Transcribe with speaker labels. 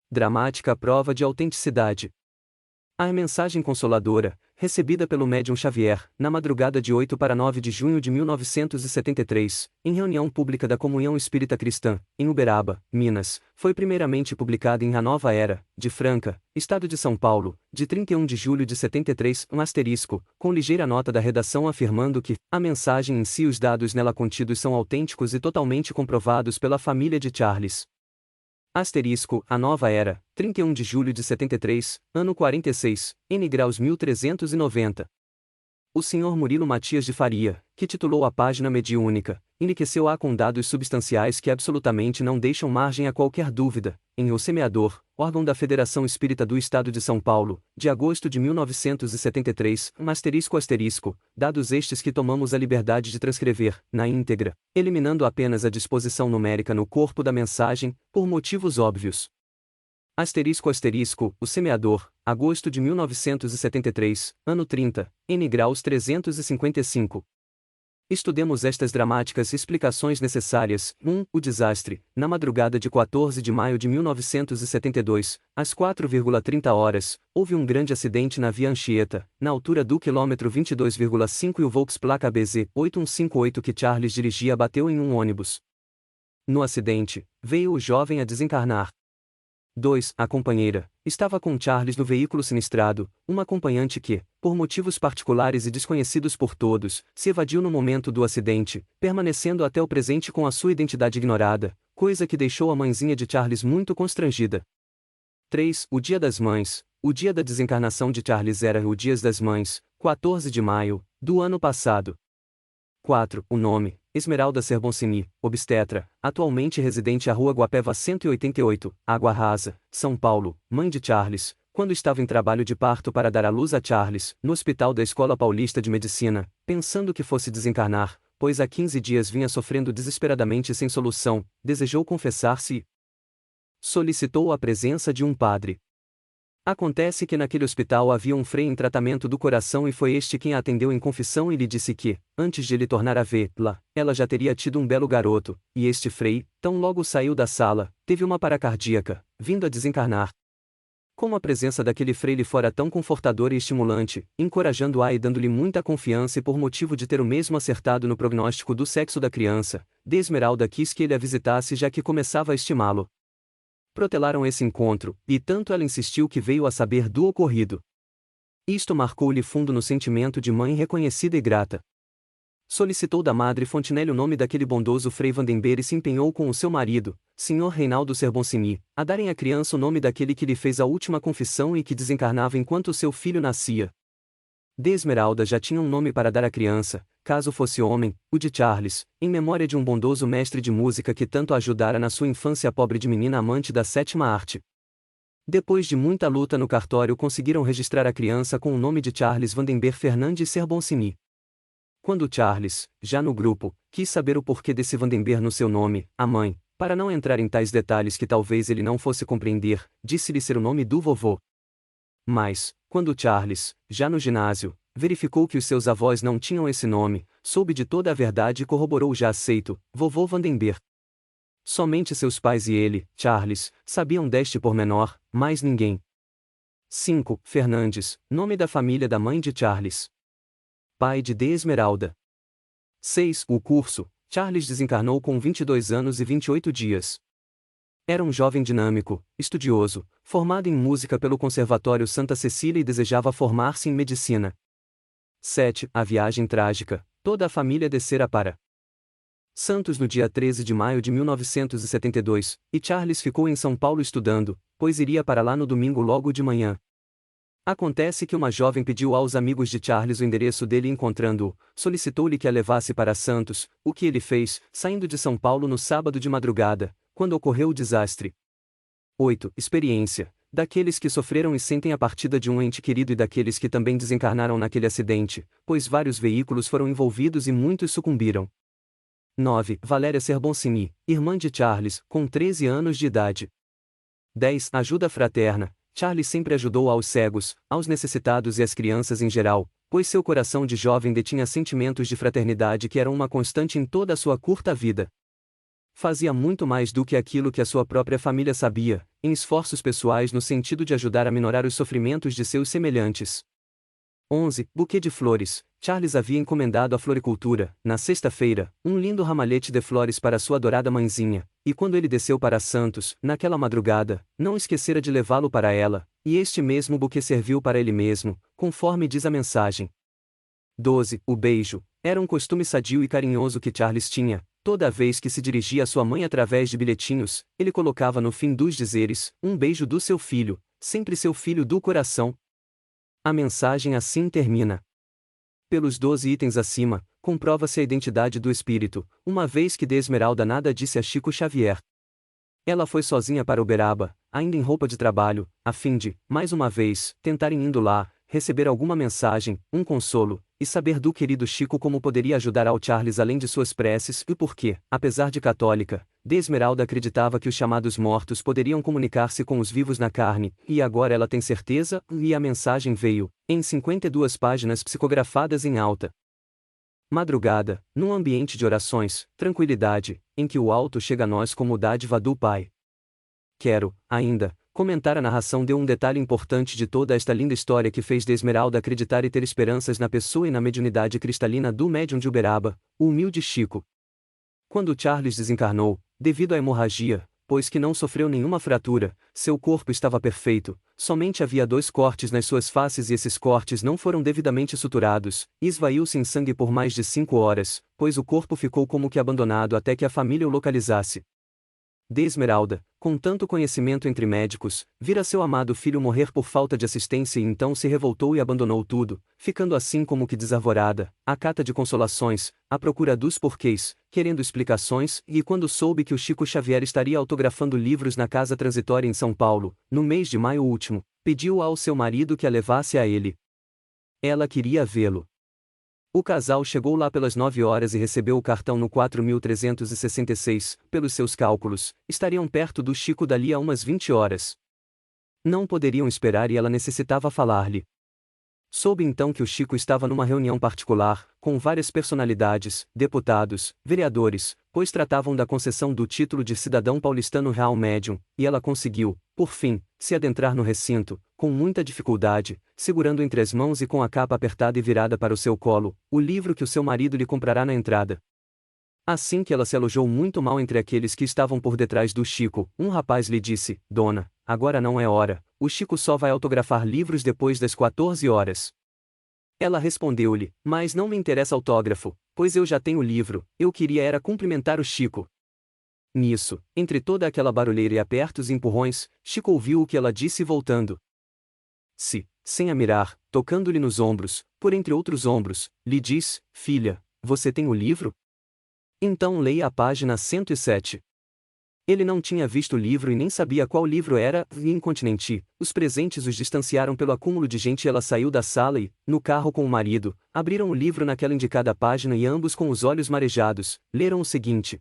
Speaker 1: Dramática prova de autenticidade. A mensagem consoladora, recebida pelo médium Xavier, na madrugada de 8 para 9 de junho de 1973, em reunião pública da Comunhão Espírita Cristã, em Uberaba, Minas, foi primeiramente publicada em A Nova Era, de Franca, Estado de São Paulo, de 31 de julho de 73, com ligeira nota da redação afirmando que a mensagem em si e os dados nela contidos são autênticos e totalmente comprovados pela família de Charles. A Nova Era, 31 de julho de 73, ano 46, N graus 1390. O Sr. Murilo Matias de Faria, que titulou a página mediúnica, enriqueceu-a com dados substanciais que absolutamente não deixam margem a qualquer dúvida, em O Semeador, órgão da Federação Espírita do Estado de São Paulo, de agosto de 1973, dados estes que tomamos a liberdade de transcrever, na íntegra, eliminando apenas a disposição numérica no corpo da mensagem, por motivos óbvios. O Semeador, agosto de 1973, ano 30, N graus 355. Estudemos estas dramáticas explicações necessárias. 1. O desastre. Na madrugada de 14 de maio de 1972, às 4h30, houve um grande acidente na Via Anchieta, na altura do quilômetro 22,5 e o Volks placa BZ 8158 que Charles dirigia bateu em um ônibus. No acidente, veio o jovem a desencarnar. 2. A companheira estava com Charles no veículo sinistrado, uma acompanhante que, por motivos particulares e desconhecidos por todos, se evadiu no momento do acidente, permanecendo até o presente com a sua identidade ignorada, coisa que deixou a mãezinha de Charles muito constrangida. 3. O Dia das Mães. O dia da desencarnação de Charles era o Dia das Mães, 14 de maio, do ano passado. 4. O nome, Esmeralda Serboncini, obstetra, atualmente residente à Rua Guapeva 188, Água Rasa, São Paulo, mãe de Charles, quando estava em trabalho de parto para dar à luz a Charles, no Hospital da Escola Paulista de Medicina, pensando que fosse desencarnar, pois há 15 dias vinha sofrendo desesperadamente sem solução, desejou confessar-se e solicitou a presença de um padre. Acontece que naquele hospital havia um frei em tratamento do coração e foi este quem a atendeu em confissão e lhe disse que, antes de ele tornar a vê-la, ela já teria tido um belo garoto, e este frei, tão logo saiu da sala, teve uma paracardíaca, vindo a desencarnar. Como a presença daquele frei lhe fora tão confortadora e estimulante, encorajando-a e dando-lhe muita confiança e por motivo de ter o mesmo acertado no prognóstico do sexo da criança, de Esmeralda quis que ele a visitasse já que começava a estimá-lo. Protelaram esse encontro, e tanto ela insistiu que veio a saber do ocorrido. Isto marcou-lhe fundo no sentimento de mãe reconhecida e grata. Solicitou da madre Fontinelli o nome daquele bondoso Frei Vandenberg e se empenhou com o seu marido, Sr. Reinaldo Serboncini, a darem à criança o nome daquele que lhe fez a última confissão e que desencarnava enquanto seu filho nascia. De Esmeralda já tinha um nome para dar à criança, caso fosse homem, o de Charles, em memória de um bondoso mestre de música que tanto ajudara na sua infância a pobre de menina amante da sétima arte. Depois de muita luta no cartório conseguiram registrar a criança com o nome de Charles Vandenberg Fernandes Serboncini. Quando Charles, já no grupo, quis saber o porquê desse Vandenberg no seu nome, a mãe, para não entrar em tais detalhes que talvez ele não fosse compreender, disse-lhe ser o nome do vovô. Mas, quando Charles, já no ginásio, verificou que os seus avós não tinham esse nome, soube de toda a verdade e corroborou o já aceito, vovô Vandenberg. Somente seus pais e ele, Charles, sabiam deste pormenor, mais ninguém. 5. Fernandes, nome da família da mãe de Charles. Pai de Esmeralda. 6. O curso. Charles desencarnou com 22 anos e 28 dias. Era um jovem dinâmico, estudioso, formado em música pelo Conservatório Santa Cecília e desejava formar-se em medicina. 7. A viagem trágica. Toda a família descera para Santos no dia 13 de maio de 1972, e Charles ficou em São Paulo estudando, pois iria para lá no domingo logo de manhã. Acontece que uma jovem pediu aos amigos de Charles o endereço dele e encontrando-o, solicitou-lhe que a levasse para Santos, o que ele fez, saindo de São Paulo no sábado de madrugada, quando ocorreu o desastre. 8. Experiência. Daqueles que sofreram e sentem a partida de um ente querido e daqueles que também desencarnaram naquele acidente, pois vários veículos foram envolvidos e muitos sucumbiram. 9. Valéria Serboncini, irmã de Charles, com 13 anos de idade. 10. Ajuda fraterna. Charles sempre ajudou aos cegos, aos necessitados e às crianças em geral, pois seu coração de jovem detinha sentimentos de fraternidade que eram uma constante em toda a sua curta vida. Fazia muito mais do que aquilo que a sua própria família sabia, em esforços pessoais no sentido de ajudar a minorar os sofrimentos de seus semelhantes. 11. Buquê de flores. Charles havia encomendado à floricultura, na sexta-feira, um lindo ramalhete de flores para sua adorada mãezinha, e quando ele desceu para Santos, naquela madrugada, não esquecera de levá-lo para ela, e este mesmo buquê serviu para ele mesmo, conforme diz a mensagem. 12. O beijo. Era um costume sadio e carinhoso que Charles tinha. Toda vez que se dirigia à sua mãe através de bilhetinhos, ele colocava no fim dos dizeres, um beijo do seu filho, sempre seu filho do coração. A mensagem assim termina. Pelos 12 itens acima, comprova-se a identidade do espírito, uma vez que de Esmeralda nada disse a Chico Xavier. Ela foi sozinha para Uberaba, ainda em roupa de trabalho, a fim de, mais uma vez, tentarem indo lá, receber alguma mensagem, um consolo, e saber do querido Chico como poderia ajudar ao Charles além de suas preces e porque, apesar de católica, de Esmeralda acreditava que os chamados mortos poderiam comunicar-se com os vivos na carne, e agora ela tem certeza, e a mensagem veio, em 52 páginas psicografadas em alta madrugada, num ambiente de orações, tranquilidade, em que o alto chega a nós como dádiva do Pai. Quero, ainda, comentar a narração de um detalhe importante de toda esta linda história que fez de Esmeralda acreditar e ter esperanças na pessoa e na mediunidade cristalina do médium de Uberaba, o humilde Chico. Quando Charles desencarnou, devido à hemorragia, pois que não sofreu nenhuma fratura, seu corpo estava perfeito, somente havia 2 cortes nas suas faces e esses cortes não foram devidamente suturados, e esvaiu-se em sangue por mais de 5 horas, pois o corpo ficou como que abandonado até que a família o localizasse. De Esmeralda, com tanto conhecimento entre médicos, vira seu amado filho morrer por falta de assistência e então se revoltou e abandonou tudo, ficando assim como que desarvorada, à cata de consolações, à procura dos porquês, querendo explicações, e quando soube que o Chico Xavier estaria autografando livros na casa transitória em São Paulo, no mês de maio último, pediu ao seu marido que a levasse a ele. Ela queria vê-lo. O casal chegou lá pelas 9 horas e recebeu o cartão no 4366, pelos seus cálculos, estariam perto do Chico dali a umas 20 horas. Não poderiam esperar e ela necessitava falar-lhe. Soube então que o Chico estava numa reunião particular, com várias personalidades, deputados, vereadores, pois tratavam da concessão do título de cidadão paulistano real médium, e ela conseguiu, por fim, se adentrar no recinto, com muita dificuldade, segurando entre as mãos e com a capa apertada e virada para o seu colo, o livro que o seu marido lhe comprará na entrada. Assim que ela se alojou muito mal entre aqueles que estavam por detrás do Chico, um rapaz lhe disse: "Dona, agora não é hora, o Chico só vai autografar livros depois das 14 horas. Ela respondeu-lhe: "Mas não me interessa autógrafo, pois eu já tenho o livro, eu queria era cumprimentar o Chico." Nisso, entre toda aquela barulheira e apertos e empurrões, Chico ouviu o que ela disse voltando. Se, sem a mirar, tocando-lhe nos ombros, por entre outros ombros, lhe diz: "Filha, você tem o livro? Então leia a página 107. Ele não tinha visto o livro e nem sabia qual livro era, e incontinenti, os presentes os distanciaram pelo acúmulo de gente e ela saiu da sala e, no carro com o marido, abriram o livro naquela indicada página e ambos com os olhos marejados, leram o seguinte: